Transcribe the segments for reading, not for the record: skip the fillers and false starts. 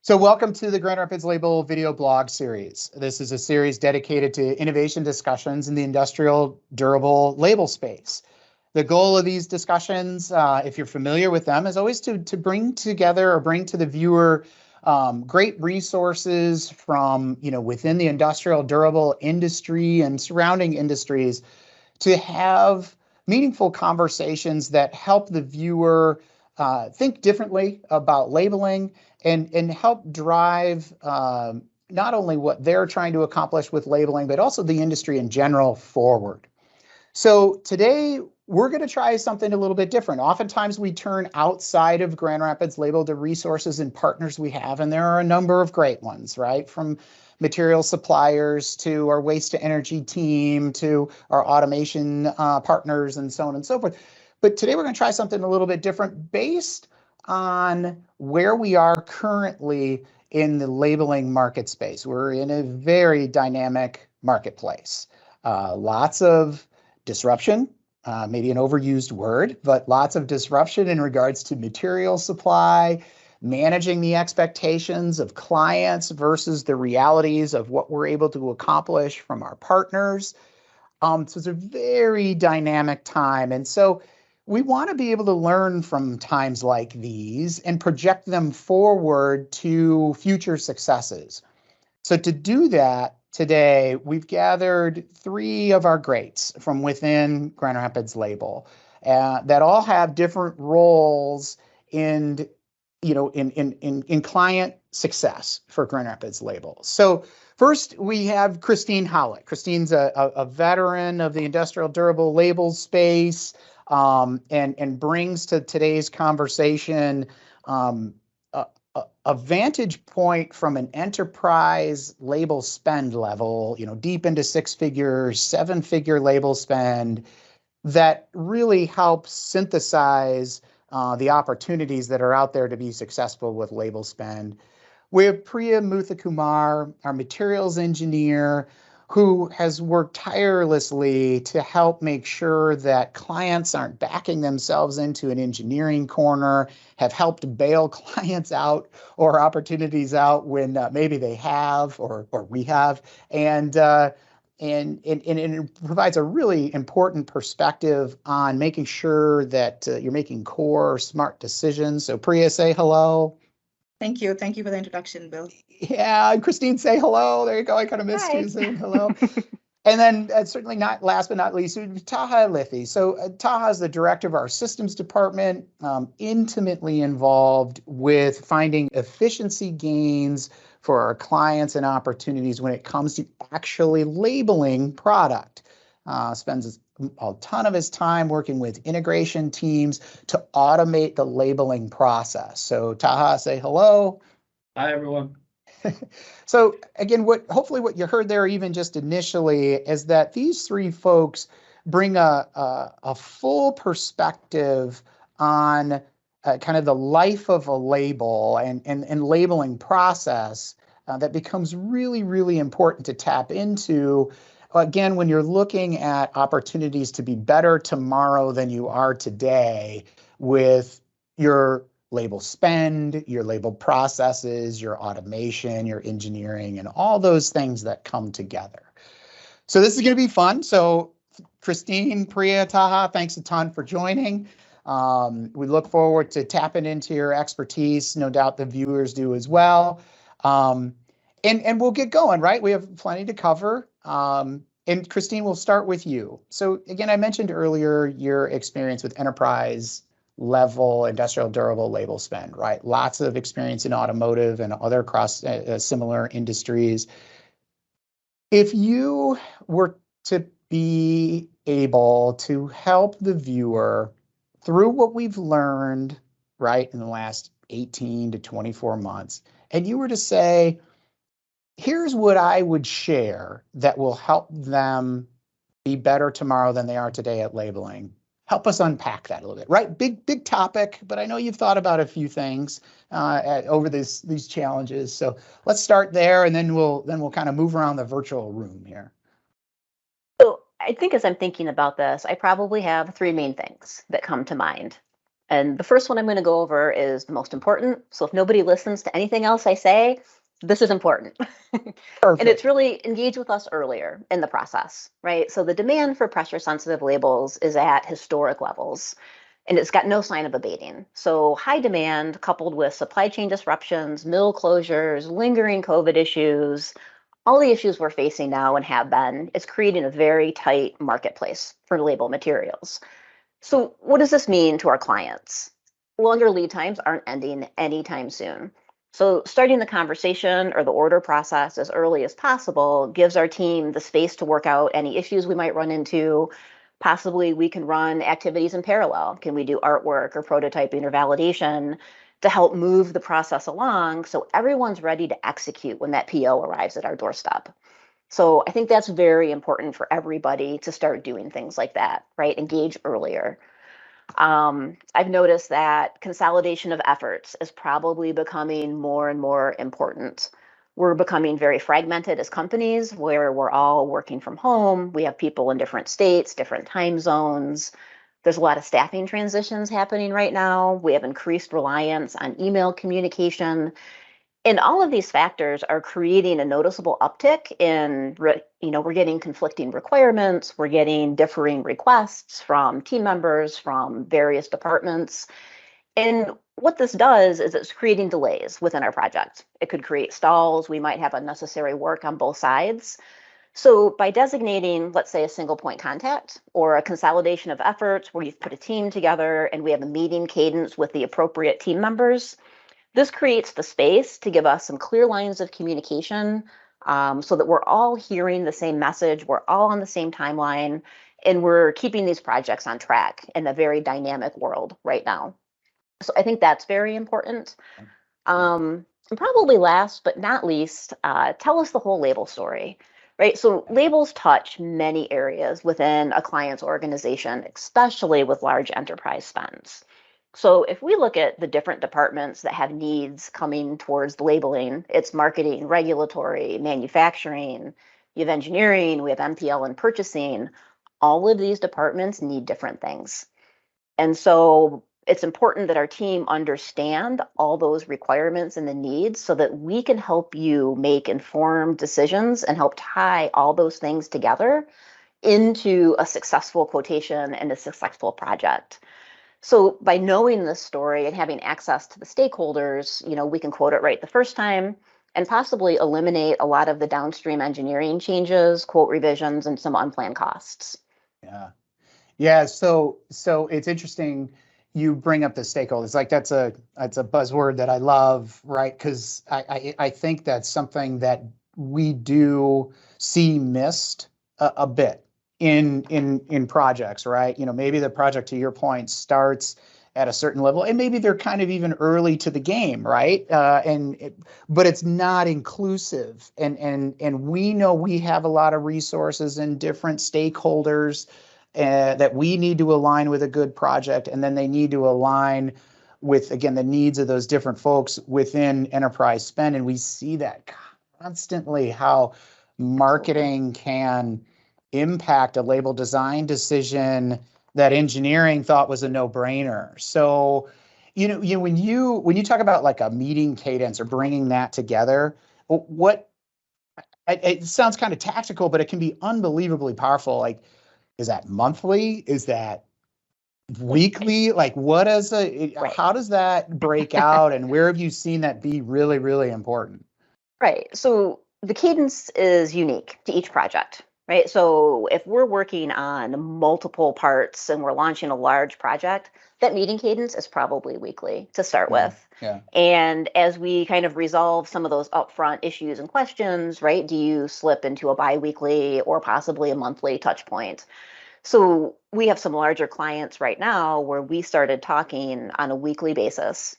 So welcome to the Grand Rapids Label video blog series. This is a series dedicated to innovation discussions in the industrial durable label space. The goal of these discussions, if you're familiar with them, is always to bring together or bring to the viewer great resources from within the industrial durable industry and surrounding industries to have meaningful conversations that help the viewer think differently about labeling and help drive not only what they're trying to accomplish with labeling, but also the industry in general forward. So today we're going to try something a little bit different. Oftentimes we turn outside of Grand Rapids Label to resources and partners we have, and there are a number of great ones, right? From material suppliers to our waste to energy team to our automation partners and so on and so forth. But today we're going to try something a little bit different based on where we are currently in the labeling market space. We're in a very dynamic marketplace. Lots of disruption, maybe an overused word, but lots of disruption in regards to material supply, managing the expectations of clients versus the realities of what we're able to accomplish from our partners. So it's a very dynamic time. And so we want to be able to learn from times like these and project them forward to future successes. So to do that, today we've gathered three of our greats from within Grand Rapids Label that all have different roles in client success for Grand Rapids Label. So first we have Christine Howlett. Christine's a veteran of the industrial durable labels space and brings to today's conversation a vantage point from an enterprise label spend level, deep into six-figure, seven-figure label spend that really helps synthesize the opportunities that are out there to be successful with label spend. We have Priya Muthakumar, our materials engineer, who has worked tirelessly to help make sure that clients aren't backing themselves into an engineering corner, have helped bail clients out or opportunities out when maybe they have or we have, and it provides a really important perspective on making sure that you're making core smart decisions. So Priya, say hello. Thank you. Thank you for the introduction, Bill. Yeah, and Christine, say hello. There you go. I kind of missed you saying hello. And then certainly not last but not least, Taha Lithi. So Taha is the director of our systems department, intimately involved with finding efficiency gains for our clients and opportunities when it comes to actually labeling product. Spends a ton of his time working with integration teams to automate the labeling process. So Taha, say hello. Hi, everyone. So again, hopefully what you heard there even just initially is that these three folks bring a full perspective on kind of the life of a label and labeling process that becomes really, really important to tap into. Again, when you're looking at opportunities to be better tomorrow than you are today with your label spend, your label processes, your automation, your engineering, and all those things that come together. So this is going to be fun. So Christine, Priya, Taha, thanks a ton for joining. We look forward to tapping into your expertise. No doubt the viewers do as well. And we'll get going, right? We have plenty to cover. And Christine, we'll start with you. So again, I mentioned earlier your experience with enterprise level industrial durable label spend, right? Lots of experience in automotive and other cross similar industries. If you were to be able to help the viewer through what we've learned, right, in the last 18 to 24 months, and you were to say, here's what I would share that will help them be better tomorrow than they are today at labeling. Help us unpack that a little bit, right? Big topic, but I know you've thought about a few things over these challenges. So let's start there, and then we'll kind of move around the virtual room here. So I think as I'm thinking about this, I probably have three main things that come to mind. And the first one I'm going to go over is the most important. So if nobody listens to anything else I say, this is important. And it's really engage with us earlier in the process, right? So the demand for pressure sensitive labels is at historic levels and it's got no sign of abating. So high demand coupled with supply chain disruptions, mill closures, lingering COVID issues, all the issues we're facing now and have been, it's creating a very tight marketplace for label materials. So what does this mean to our clients? Longer lead times aren't ending anytime soon. So starting the conversation or the order process as early as possible gives our team the space to work out any issues we might run into. Possibly we can run activities in parallel. Can we do artwork or prototyping or validation to help move the process along so everyone's ready to execute when that PO arrives at our doorstep? So I think that's very important for everybody to start doing things like that, right? Engage earlier. I've noticed that consolidation of efforts is probably becoming more and more important. We're becoming very fragmented as companies where we're all working from home. We have people in different states, different time zones. There's a lot of staffing transitions happening right now. We have increased reliance on email communication. And all of these factors are creating a noticeable uptick in, we're getting conflicting requirements, we're getting differing requests from team members from various departments. And what this does is it's creating delays within our project. It could create stalls. We might have unnecessary work on both sides. So by designating, let's say, a single point contact or a consolidation of efforts where you've put a team together and we have a meeting cadence with the appropriate team members, this creates the space to give us some clear lines of communication so that we're all hearing the same message, we're all on the same timeline, and we're keeping these projects on track in a very dynamic world right now. So I think that's very important. And probably last but not least, tell us the whole label story, right? So labels touch many areas within a client's organization, especially with large enterprise spends. So if we look at the different departments that have needs coming towards labeling, it's marketing, regulatory, manufacturing, you have engineering, we have MPL and purchasing. All of these departments need different things. And so it's important that our team understand all those requirements and the needs so that we can help you make informed decisions and help tie all those things together into a successful quotation and a successful project. So by knowing this story and having access to the stakeholders, we can quote it right the first time and possibly eliminate a lot of the downstream engineering changes, quote revisions, and some unplanned costs. Yeah. Yeah. So it's interesting you bring up the stakeholders. Like that's a buzzword that I love, right? Because I think that's something that we do see missed a bit in projects, right? Maybe the project, to your point, starts at a certain level, and maybe they're kind of even early to the game, right? But it's not inclusive, and we know we have a lot of resources and different stakeholders that we need to align with a good project, and then they need to align with, again, the needs of those different folks within enterprise spend, and we see that constantly how marketing can impact a label design decision that engineering thought was a no-brainer. So, when you talk about like a meeting cadence or bringing that together, it sounds kind of tactical, but it can be unbelievably powerful. Like, is that monthly? Is that weekly? Like, how does that break out, and where have you seen that be really, really important? Right. So the cadence is unique to each project, right? So if we're working on multiple parts and we're launching a large project, that meeting cadence is probably weekly to start with. Yeah. And as we kind of resolve some of those upfront issues and questions, right, do you slip into a biweekly or possibly a monthly touch point? So we have some larger clients right now where we started talking on a weekly basis.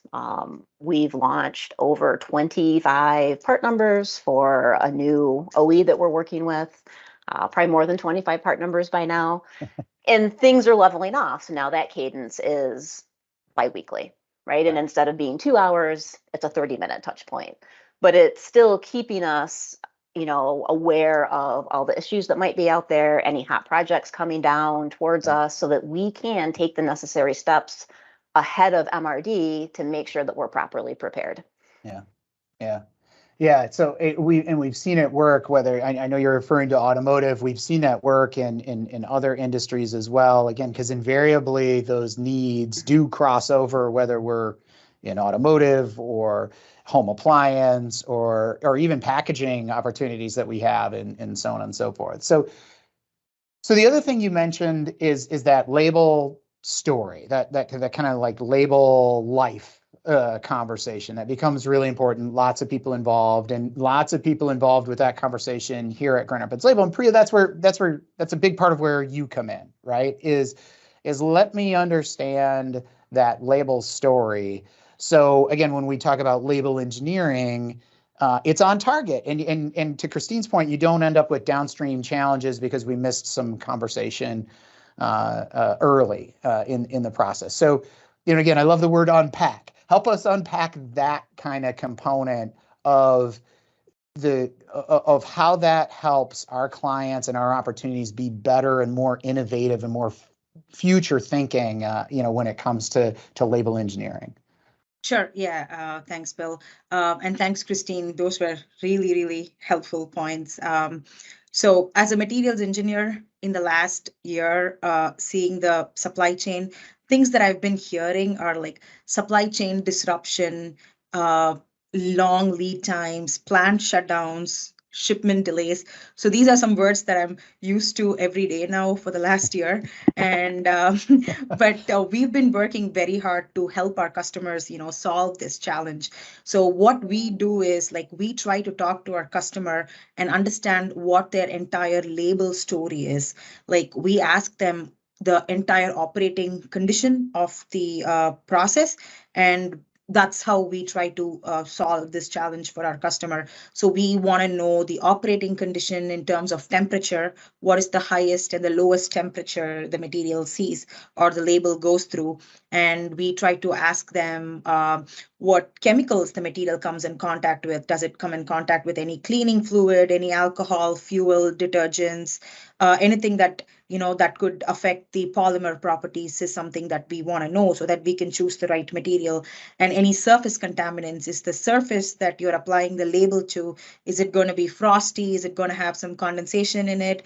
We've launched over 25 part numbers for a new OE that we're working with, probably more than 25 part numbers by now. And things are leveling off. So now that cadence is biweekly, right? And instead of being 2 hours, it's a 30-minute touch point. But it's still keeping us aware of all the issues that might be out there, any hot projects coming down towards us so that we can take the necessary steps ahead of MRD to make sure that we're properly prepared. Yeah. So we've seen it work. Whether I know you're referring to automotive, we've seen that work in other industries as well. Again, because invariably those needs do cross over, whether we're in automotive or home appliance or even packaging opportunities that we have and so on and so forth. So the other thing you mentioned is that label story, that kind of like label life conversation that becomes really important. Lots of people involved with that conversation here at Grand Rapids Label. And Priya, that's a big part of where you come in, right? Is let me understand that label story. So again, when we talk about label engineering, it's on target. And to Christine's point, you don't end up with downstream challenges because we missed some conversation early in the process. So, again, I love the word unpack. Help us unpack that kind of component of how that helps our clients and our opportunities be better and more innovative and more future thinking, when it comes to label engineering. Sure. Yeah. Thanks, Bill. And thanks, Christine. Those were really, really helpful points. So as a materials engineer in the last year, seeing the supply chain, things that I've been hearing are like supply chain disruption, long lead times, plant shutdowns, shipment delays. So these are some words that I'm used to every day now for the last year. And but we've been working very hard to help our customers, solve this challenge. So what we do is like we try to talk to our customer and understand what their entire label story is. Like we ask them the entire operating condition of the process, and that's how we try to solve this challenge for our customer. So we want to know the operating condition in terms of temperature, what is the highest and the lowest temperature the material sees or the label goes through. And we try to ask them what chemicals the material comes in contact with. Does it come in contact with any cleaning fluid, any alcohol, fuel, detergents, anything that that could affect the polymer properties is something that we want to know so that we can choose the right material. And any surface contaminants, is the surface that you're applying the label to, is it going to be frosty? Is it going to have some condensation in it?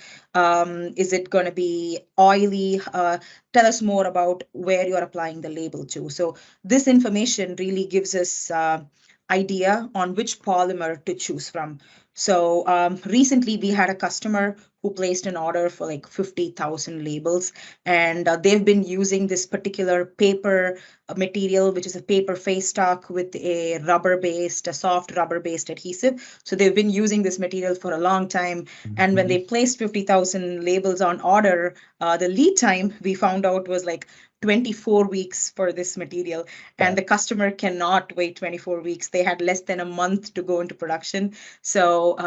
Is it going to be oily? Tell us more about where you're applying the label to. So this information really gives us idea on which polymer to choose from. So recently we had a customer who placed an order for like 50,000 labels, and they've been using this particular paper material, which is a paper face stock with a soft rubber-based adhesive. So they've been using this material for a long time. And when they placed 50,000 labels on order, the lead time we found out was like 24 weeks for this material, and the customer cannot wait 24 weeks. They had less than a month to go into production. So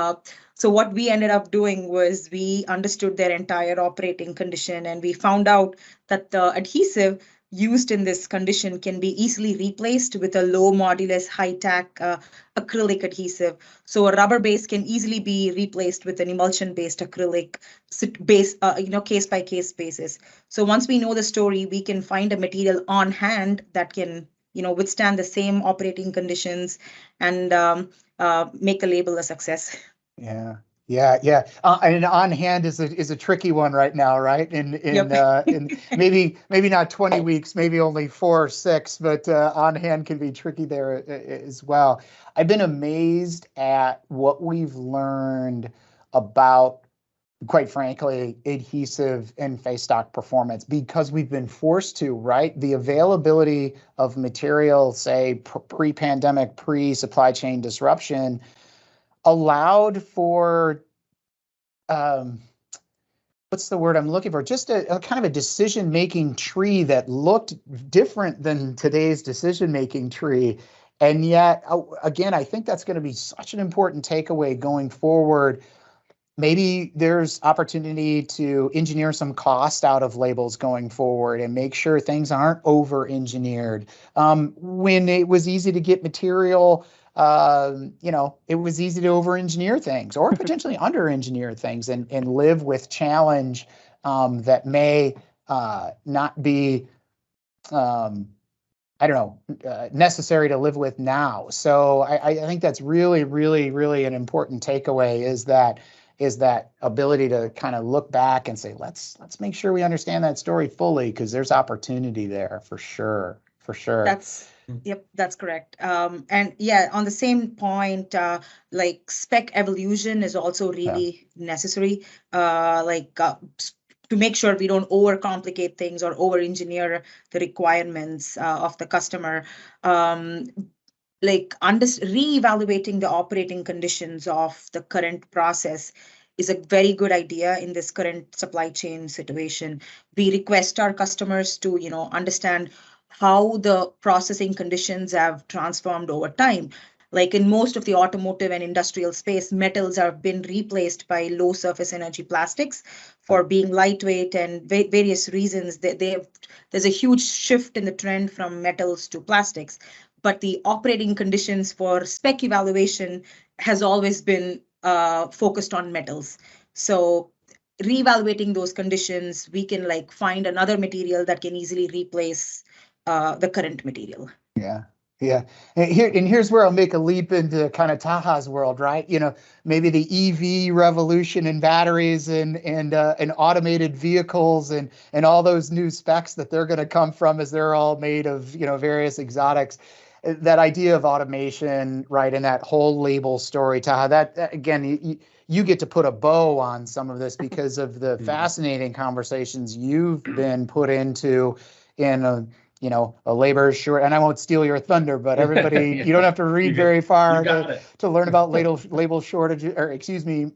what we ended up doing was we understood their entire operating condition, and we found out that the adhesive used in this condition can be easily replaced with a low modulus, high tack acrylic adhesive. So a rubber base can easily be replaced with an emulsion based acrylic base, case by case basis. So once we know the story, we can find a material on hand that can withstand the same operating conditions and make the label a success. Yeah. And on hand is a tricky one right now, right? In maybe not 20 weeks, maybe only 4 or 6, but on hand can be tricky there as well. I've been amazed at what we've learned about, quite frankly, adhesive and face stock performance because we've been forced to, right? The availability of material, say pre-pandemic, pre-supply chain disruption, allowed for what's the word I'm looking for? Just a kind of a decision-making tree that looked different than today's decision-making tree. And yet, again, I think that's going to be such an important takeaway going forward. Maybe there's opportunity to engineer some cost out of labels going forward and make sure things aren't over-engineered. When it was easy to get material, it was easy to over-engineer things or potentially under-engineer things and live with challenge that may not be I don't know, necessary to live with now. So I think that's really, really, really an important takeaway is that ability to kind of look back and say, let's make sure we understand that story fully, because there's opportunity there for sure, for sure. Yep, that's correct. And yeah, on the same point, like spec evolution is also really necessary. To make sure we don't overcomplicate things or over-engineer the requirements of the customer. Re-evaluating the operating conditions of the current process is a very good idea in this current supply chain situation. We request our customers to, understand how the processing conditions have transformed over time. Like in most of the automotive and industrial space, metals have been replaced by low surface energy plastics for being lightweight and various reasons. There's a huge shift in the trend from metals to plastics, but the operating conditions for spec evaluation has always been focused on metals. So reevaluating those conditions, we can find another material that can easily replace the current material. Yeah. Yeah. And here's where I'll make a leap into kind of Taha's world, right? Maybe the EV revolution and batteries and automated vehicles and all those new specs that they're going to come from as they're all made of, various exotics. That idea of automation, right? And that whole label story, Taha, that again, you get to put a bow on some of this because of the fascinating conversations you've been put into in a labor short, and I won't steal your thunder, but everybody, you don't have to read very far to learn about label shortages, or excuse me,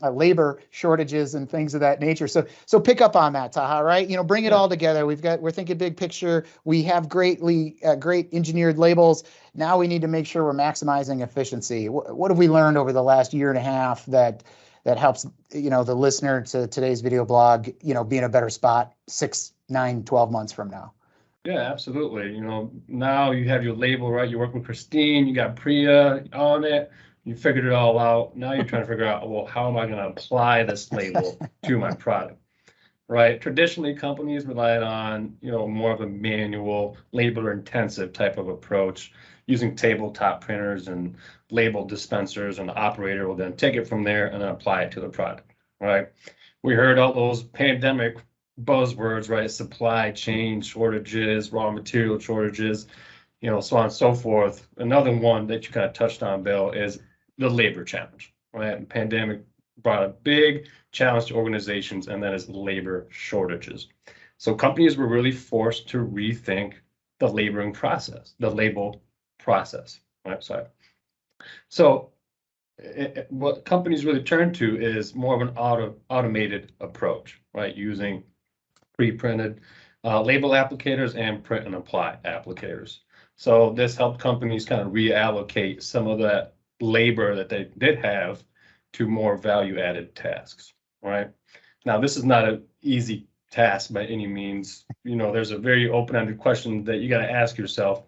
labor shortages and things of that nature. So pick up on that, Taha, right? Bring it all together. We're thinking big picture. We have great engineered labels. Now we need to make sure we're maximizing efficiency. What have we learned over the last year and a half that helps, the listener to today's video blog, be in a better spot 6, 9, 12 months from now? Yeah, absolutely. Now you have your label, right? You're working with Christine, you got Priya on it, you figured it all out. Now you're trying to figure out, well, how am I going to apply this label to my product, right? Traditionally, companies relied on, more of a manual, labor-intensive type of approach, using tabletop printers and label dispensers, and the operator will then take it from there and then apply it to the product, right? We heard all those pandemic buzzwords, right? Supply chain shortages, raw material shortages, so on and so forth. Another one that you kind of touched on, Bill, is the labor challenge, right? And pandemic brought a big challenge to organizations, and that is labor shortages. So companies were really forced to rethink the labeling process, the label process, right? So what companies really turn to is more of an automated approach, right? Using pre-printed label applicators and print and apply applicators. So this helped companies kind of reallocate some of that labor that they did have to more value-added tasks, right? Now, this is not an easy task by any means. There's a very open-ended question that you got to ask yourself.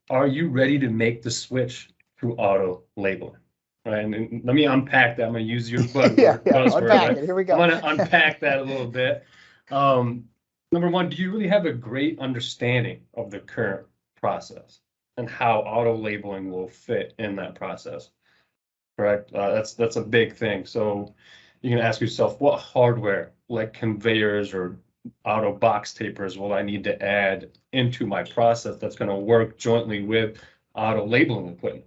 Are you ready to make the switch to auto labeling? Right, and let me unpack that. I'm going to use your buzzword. Unpack it. Here we go. I'm going to unpack that a little bit. Number one, do you really have a great understanding of the current process and how auto labeling will fit in that process? Correct. That's a big thing. So you can ask yourself, what hardware, like conveyors or auto box tapers, will I need to add into my process that's going to work jointly with auto labeling equipment?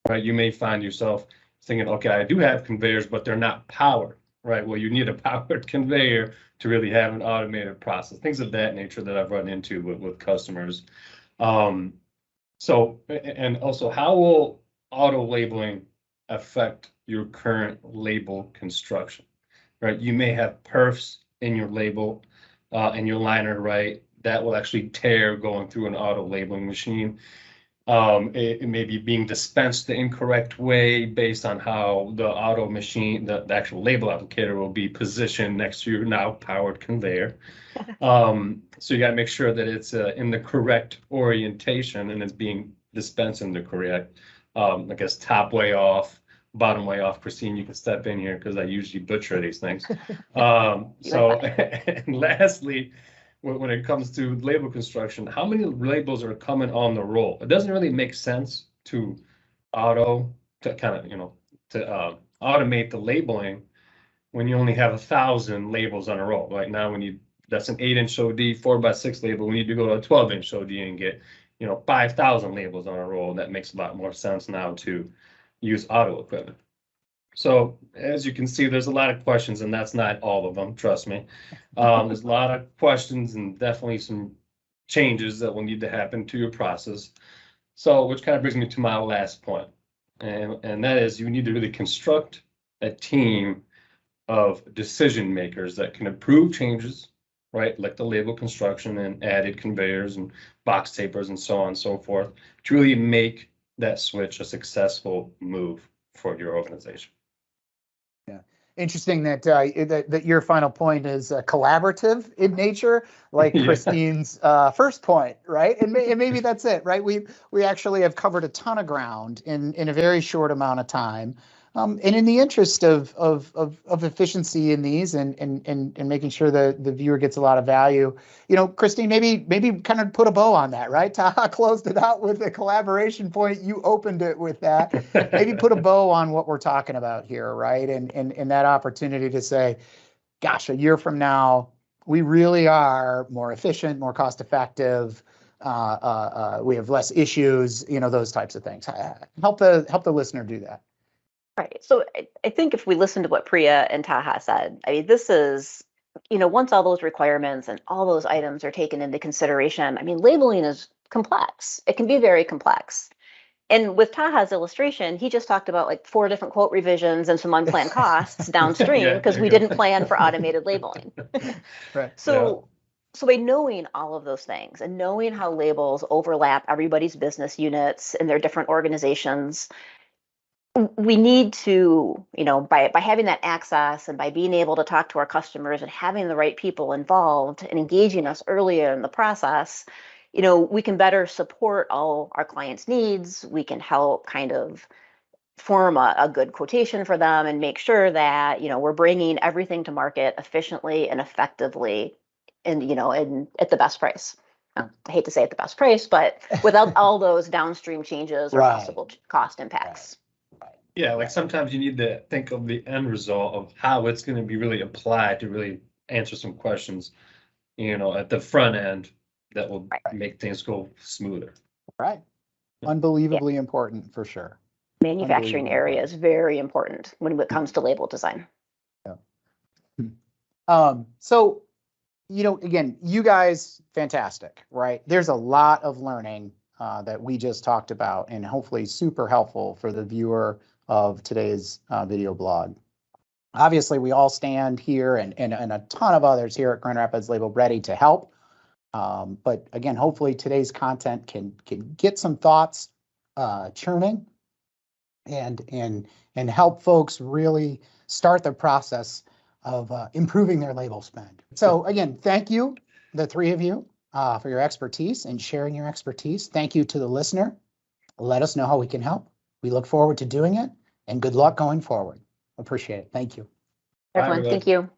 Right. You may find yourself thinking, okay, I do have conveyors, but they're not powered. Right. Well, you need a powered conveyor to really have an automated process, things of that nature that I've run into with customers. So, and also, how will auto labeling affect your current label construction? Right. You may have perfs in your label, in your liner, right? That will actually tear going through an auto labeling machine. It may be being dispensed the incorrect way based on how the auto machine, the actual label applicator, will be positioned next to your now powered conveyor. So you got to make sure that it's in the correct orientation and it's being dispensed in the correct, I guess, top way off, bottom way off. Christine, you can step in here because I usually butcher these things. And lastly, when it comes to label construction, how many labels are coming on the roll? It doesn't really make sense to automate the labeling when you only have 1,000 labels on a roll. Right now, that's an 8-inch OD, 4x6 label. We need to go to a 12-inch OD and get 5,000 labels on a roll. That makes a lot more sense now to use auto equipment. So as you can see, there's a lot of questions, and that's not all of them, trust me. There's a lot of questions and definitely some changes that will need to happen to your process. So, which kind of brings me to my last point, and that is you need to really construct a team of decision makers that can approve changes, right? Like the label construction and added conveyors and box tapers and so on and so forth, to really make that switch a successful move for your organization. Interesting that that your final point is collaborative in nature, like Yeah. Christine's first point, right? And maybe that's it, right? We actually have covered a ton of ground in a very short amount of time, and in the interest of efficiency in these and making sure the viewer gets a lot of value. Christine, maybe kind of put a bow on that, right? Taha closed it out with a collaboration point. You opened it with that. Maybe put a bow on what we're talking about here, right? And that opportunity to say, gosh, a year from now, we really are more efficient, more cost effective. We have less issues, those types of things. Help the listener do that. Right. So I think if we listen to what Priya and Taha said, I mean, this is, once all those requirements and all those items are taken into consideration, I mean, labeling is complex. It can be very complex. And with Taha's illustration, he just talked about like 4 different quote revisions and some unplanned costs downstream because we didn't plan for automated labeling. Right. So by knowing all of those things and knowing how labels overlap everybody's business units and their different organizations, we need to, by having that access and by being able to talk to our customers and having the right people involved and engaging us earlier in the process, we can better support all our clients' needs. We can help kind of form a good quotation for them and make sure that, we're bringing everything to market efficiently and effectively and, at the best price. I hate to say at the best price, but without all those downstream changes or possible cost impacts. Yeah, like sometimes you need to think of the end result of how it's going to be really applied to really answer some questions, at the front end that will make things go smoother. Right. Unbelievably important for sure. Manufacturing area is very important when it comes to label design. Yeah. So, again, you guys, fantastic, right? There's a lot of learning that we just talked about and hopefully super helpful for the viewer of today's video blog. Obviously, we all stand here and a ton of others here at Grand Rapids Label ready to help. But again, hopefully today's content can get some thoughts churning and help folks really start the process of improving their label spend. So again, thank you, the 3 of you, for your expertise and sharing your expertise. Thank you to the listener. Let us know how we can help. We look forward to doing it, and good luck going forward. Appreciate it. Thank you. Everyone, thank you.